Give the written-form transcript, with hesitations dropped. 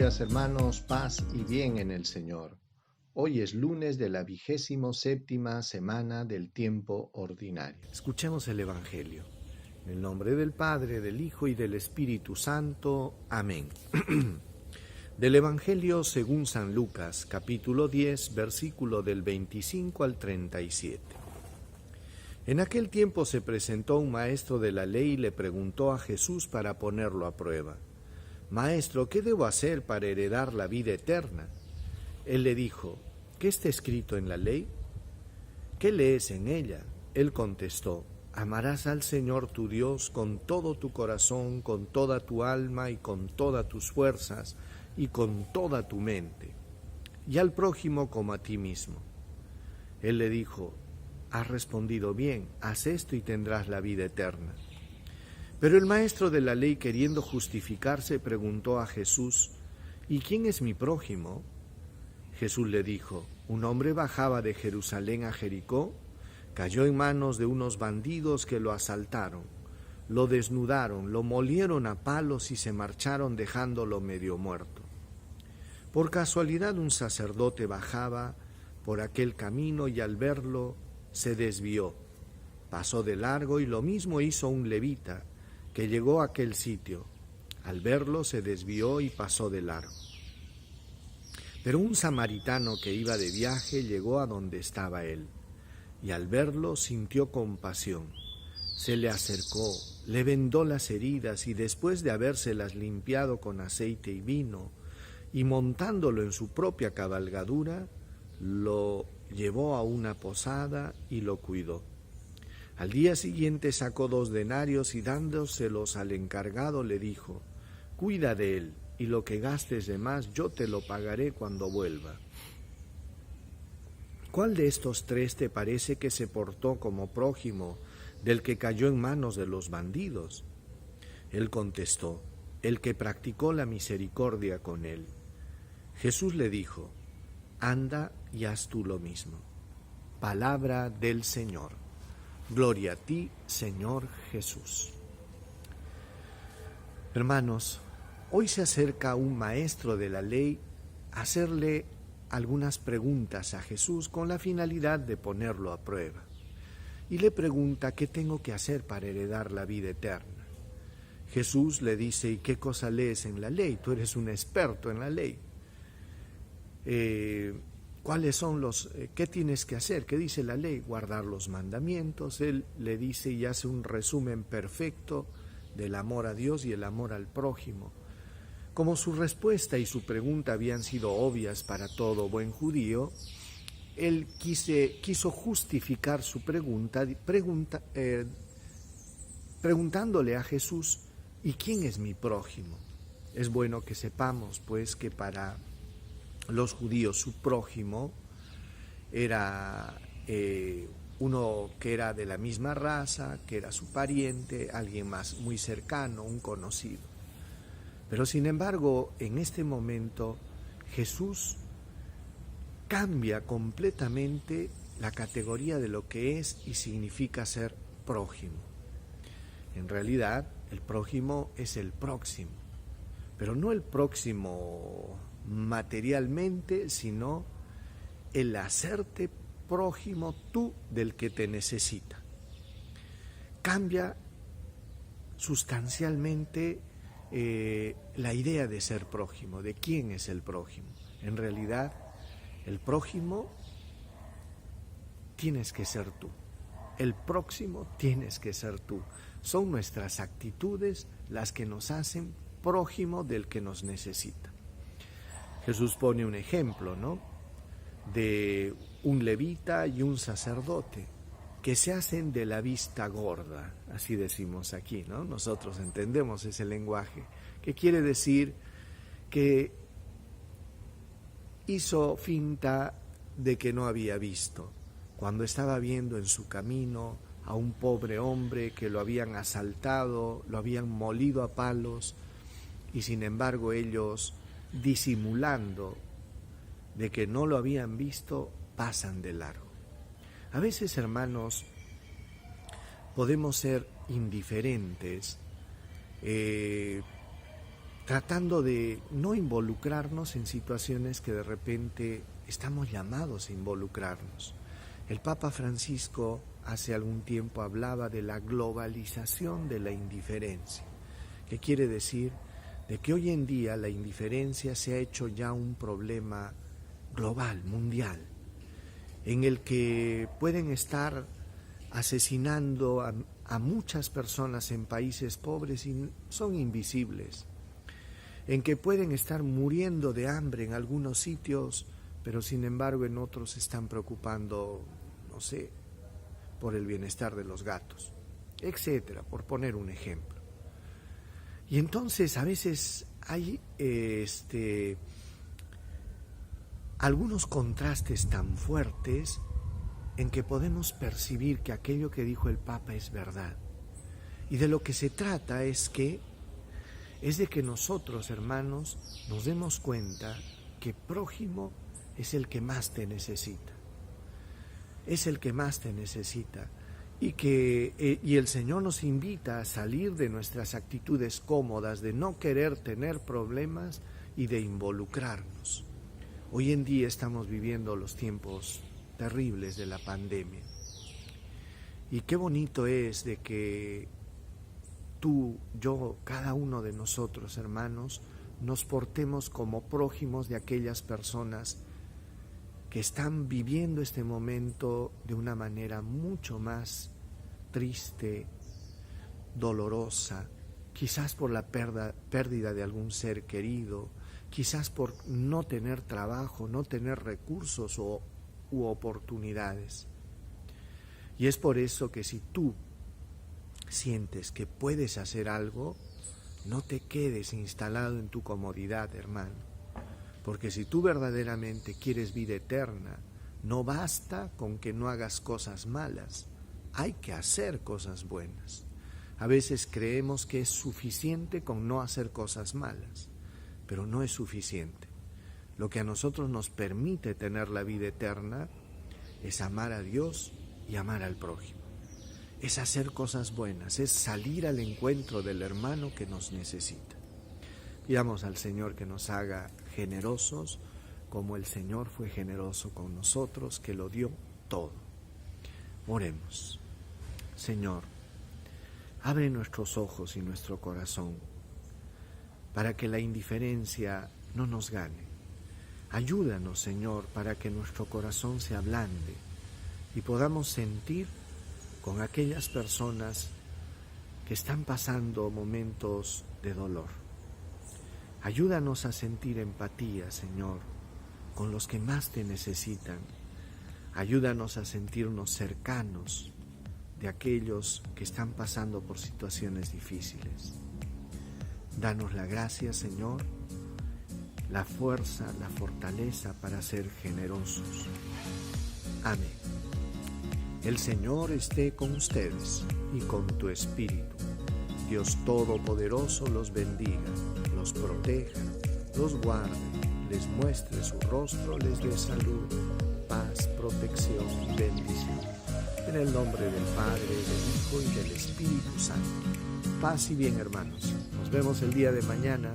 días, hermanos, paz y bien en el Señor. Hoy es lunes de la 27ª semana del tiempo ordinario. Escuchemos el Evangelio. En el nombre del Padre, del Hijo y del Espíritu Santo. Amén. Del Evangelio según San Lucas, capítulo 10, versículo del 25 al 37. En aquel tiempo se presentó un maestro de la ley y le preguntó a Jesús para ponerlo a prueba: Maestro, ¿qué debo hacer para heredar la vida eterna? Él le dijo: ¿qué está escrito en la ley? ¿Qué lees en ella? Él contestó: amarás al Señor tu Dios con todo tu corazón, con toda tu alma y con todas tus fuerzas y con toda tu mente, y al prójimo como a ti mismo. Él le dijo: has respondido bien, haz esto y tendrás la vida eterna. Pero el maestro de la ley, queriendo justificarse, preguntó a Jesús: ¿y quién es mi prójimo? Jesús le dijo: un hombre bajaba de Jerusalén a Jericó, cayó en manos de unos bandidos que lo asaltaron, lo desnudaron, lo molieron a palos y se marcharon dejándolo medio muerto. Por casualidad un sacerdote bajaba por aquel camino y al verlo se desvió, pasó de largo, y lo mismo hizo un levita que llegó a aquel sitio. Al verlo se desvió y pasó de largo. Pero un samaritano que iba de viaje llegó a donde estaba él, y al verlo sintió compasión. Se le acercó, le vendó las heridas y después de habérselas limpiado con aceite y vino, y montándolo en su propia cabalgadura, lo llevó a una posada y lo cuidó. Al día siguiente sacó 2 denarios y dándoselos al encargado le dijo: cuida de él, y lo que gastes de más yo te lo pagaré cuando vuelva. ¿Cuál de estos 3 te parece que se portó como prójimo del que cayó en manos de los bandidos? Él contestó: el que practicó la misericordia con él. Jesús le dijo: anda y haz tú lo mismo. Palabra del Señor. Gloria a ti, Señor Jesús. Hermanos, hoy se acerca un maestro de la ley a hacerle algunas preguntas a Jesús con la finalidad de ponerlo a prueba. Y le pregunta: ¿qué tengo que hacer para heredar la vida eterna? Jesús le dice: ¿y qué cosa lees en la ley? Tú eres un experto en la ley. ¿Cuáles son qué tienes que hacer? ¿Qué dice la ley? Guardar los mandamientos. Él le dice y hace un resumen perfecto del amor a Dios y el amor al prójimo. Como su respuesta y su pregunta habían sido obvias para todo buen judío, él quiso justificar su preguntándole a Jesús: ¿y quién es mi prójimo? Es bueno que sepamos, pues, que para los judíos su prójimo era uno que era de la misma raza, que era su pariente, alguien más muy cercano, un conocido. Pero sin embargo, en este momento Jesús cambia completamente la categoría de lo que es y significa ser prójimo. En realidad, el prójimo es el próximo, pero no el próximo materialmente, sino el hacerte prójimo tú del que te necesita. Cambia sustancialmente la idea de ser prójimo, de quién es el prójimo. En realidad, el prójimo tienes que ser tú. El próximo tienes que ser tú. Son nuestras actitudes las que nos hacen prójimo del que nos necesita. Jesús pone un ejemplo, ¿no?, de un levita y un sacerdote que se hacen de la vista gorda, así decimos aquí, ¿no? Nosotros entendemos ese lenguaje, que quiere decir que hizo finta de que no había visto, cuando estaba viendo en su camino a un pobre hombre que lo habían asaltado, lo habían molido a palos, y sin embargo ellos, disimulando de que no lo habían visto, pasan de largo. A veces, hermanos, podemos ser indiferentes tratando de no involucrarnos en situaciones que de repente estamos llamados a involucrarnos. El Papa Francisco hace algún tiempo hablaba de la globalización de la indiferencia, que quiere decir de que hoy en día la indiferencia se ha hecho ya un problema global, mundial, en el que pueden estar asesinando a muchas personas en países pobres y son invisibles, en que pueden estar muriendo de hambre en algunos sitios, pero sin embargo en otros se están preocupando, no sé, por el bienestar de los gatos, etcétera, por poner un ejemplo. Y entonces a veces hay algunos contrastes tan fuertes en que podemos percibir que aquello que dijo el Papa es verdad. Y de lo que se trata es de que nosotros, hermanos, nos demos cuenta que prójimo es el que más te necesita. Es el que más te necesita. Y el Señor nos invita a salir de nuestras actitudes cómodas, de no querer tener problemas y de involucrarnos. Hoy en día estamos viviendo los tiempos terribles de la pandemia. Y qué bonito es de que tú, yo, cada uno de nosotros, hermanos, nos portemos como prójimos de aquellas personas que están viviendo este momento de una manera mucho más triste, dolorosa, quizás por la pérdida de algún ser querido, quizás por no tener trabajo, no tener recursos u oportunidades. Y es por eso que si tú sientes que puedes hacer algo, no te quedes instalado en tu comodidad, hermano. Porque si tú verdaderamente quieres vida eterna, no basta con que no hagas cosas malas, hay que hacer cosas buenas. A veces creemos que es suficiente con no hacer cosas malas, pero no es suficiente. Lo que a nosotros nos permite tener la vida eterna es amar a Dios y amar al prójimo. Es hacer cosas buenas, es salir al encuentro del hermano que nos necesita. Pidamos al Señor que nos haga generosos, como el Señor fue generoso con nosotros, que lo dio todo. Oremos. Señor, abre nuestros ojos y nuestro corazón para que la indiferencia no nos gane. Ayúdanos, Señor, para que nuestro corazón se ablande y podamos sentir con aquellas personas que están pasando momentos de dolor. Ayúdanos a sentir empatía, Señor, con los que más te necesitan. Ayúdanos a sentirnos cercanos de aquellos que están pasando por situaciones difíciles. Danos la gracia, Señor, la fuerza, la fortaleza para ser generosos. Amén. El Señor esté con ustedes y con tu espíritu. Dios Todopoderoso los bendiga, los proteja, los guarde, les muestre su rostro, les dé salud, paz, protección y bendición. En el nombre del Padre, del Hijo y del Espíritu Santo. Paz y bien, hermanos. Nos vemos el día de mañana.